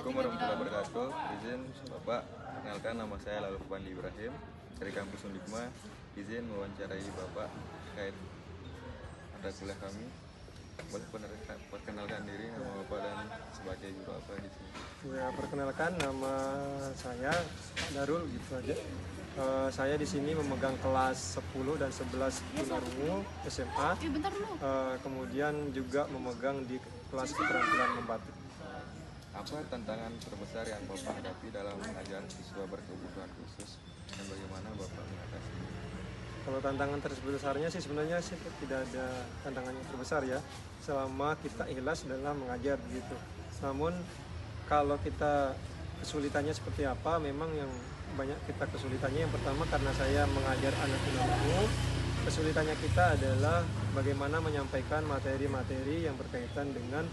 Assalamualaikum warahmatullahi wabarakatuh. Izin Bapak, perkenalkan nama saya Lalu Fandi Ibrahim dari kampus Undikma. Izin mewawancarai Bapak terkait mata kuliah kami. Boleh perkenalkan diri, nama Bapak dan sebagai guru apa di sini? Ya, perkenalkan nama saya Darul gitu aja. Saya di sini memegang kelas 10 dan 11 tunarungu SMA. Kemudian juga memegang di kelas keterampilan membatik. Apa tantangan terbesar yang Bapak hadapi dalam mengajar siswa berkebutuhan khusus dan bagaimana Bapak mengatasinya? Kalau tantangan terbesarnya sih sebenarnya sih tidak ada tantangan yang terbesar ya, selama kita ikhlas dalam mengajar gitu. Namun kalau kita kesulitannya seperti apa, memang yang banyak kita kesulitannya yang pertama karena saya mengajar anak tunarungu, kesulitannya kita adalah bagaimana menyampaikan materi-materi yang berkaitan dengan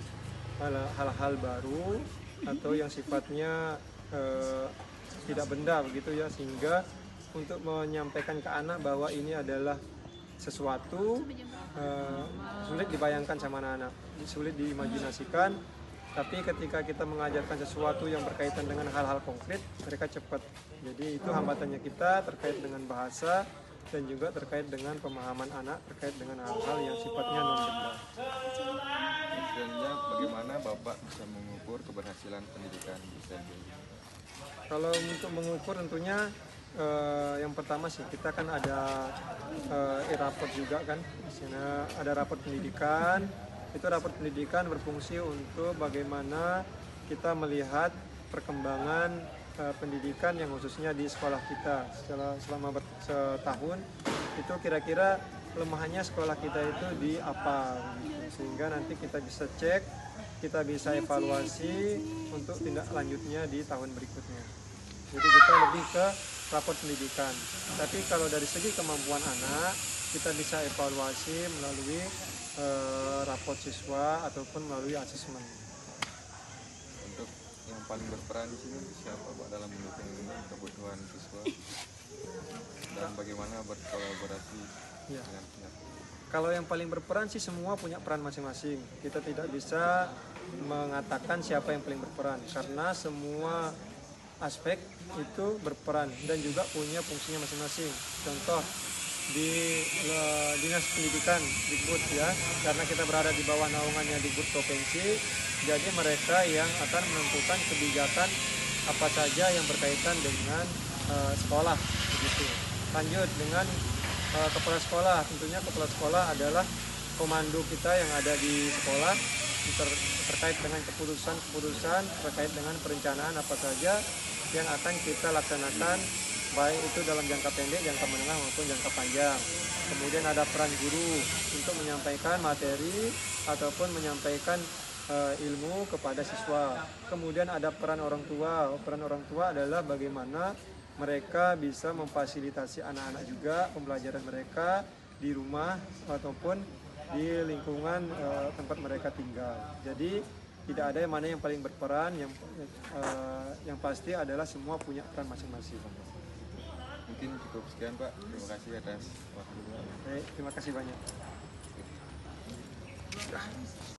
hal-hal baru atau yang sifatnya tidak benda begitu ya, sehingga untuk menyampaikan ke anak bahwa ini adalah sesuatu sulit dibayangkan sama anak-anak, sulit diimajinasikan. Tapi ketika kita mengajarkan sesuatu yang berkaitan dengan hal-hal konkret, mereka cepat. Jadi itu hambatannya kita terkait dengan bahasa dan juga terkait dengan pemahaman anak terkait dengan hal-hal yang sifatnya non-benda. Selanjutnya, bagaimana Bapak bisa mengukur keberhasilan pendidikan di SMP? Kalau untuk mengukur tentunya yang pertama sih kita kan ada raport juga kan. Di sana ada raport pendidikan. Itu raport pendidikan berfungsi untuk bagaimana kita melihat perkembangan pendidikan yang khususnya di sekolah kita selama setahun. Itu kira-kira kelemahannya sekolah kita itu di apa gitu. Sehingga nanti kita bisa cek, kita bisa evaluasi untuk tindak lanjutnya di tahun berikutnya. Jadi kita lebih ke raport pendidikan. Tapi kalau dari segi kemampuan anak, kita bisa evaluasi melalui raport siswa ataupun melalui asesmen. Untuk yang paling berperan di sini siapa Pak dalam mendukung kebutuhan siswa dan bagaimana berkolaborasi dengan pihak? Kalau yang paling berperan sih semua punya peran masing-masing. Kita tidak bisa mengatakan siapa yang paling berperan karena semua aspek itu berperan dan juga punya fungsinya masing-masing. Contoh di Dinas Pendidikan Dikbud ya, karena kita berada di bawah naungannya Dikbud Provinsi, jadi mereka yang akan menentukan kebijakan apa saja yang berkaitan dengan sekolah begitu. Lanjut dengan kepala sekolah, tentunya kepala sekolah adalah komando kita yang ada di sekolah terkait dengan keputusan terkait dengan perencanaan apa saja yang akan kita laksanakan, baik itu dalam jangka pendek, jangka menengah maupun jangka panjang. Kemudian ada peran guru untuk menyampaikan materi ataupun menyampaikan ilmu kepada siswa. Kemudian ada peran orang tua. Peran orang tua adalah bagaimana mereka bisa memfasilitasi anak-anak juga pembelajaran mereka di rumah ataupun di lingkungan tempat mereka tinggal. Jadi tidak ada yang mana yang paling berperan, yang pasti adalah semua punya peran masing-masing. Mungkin cukup sekian Pak, terima kasih atas waktunya. Baik, terima kasih banyak.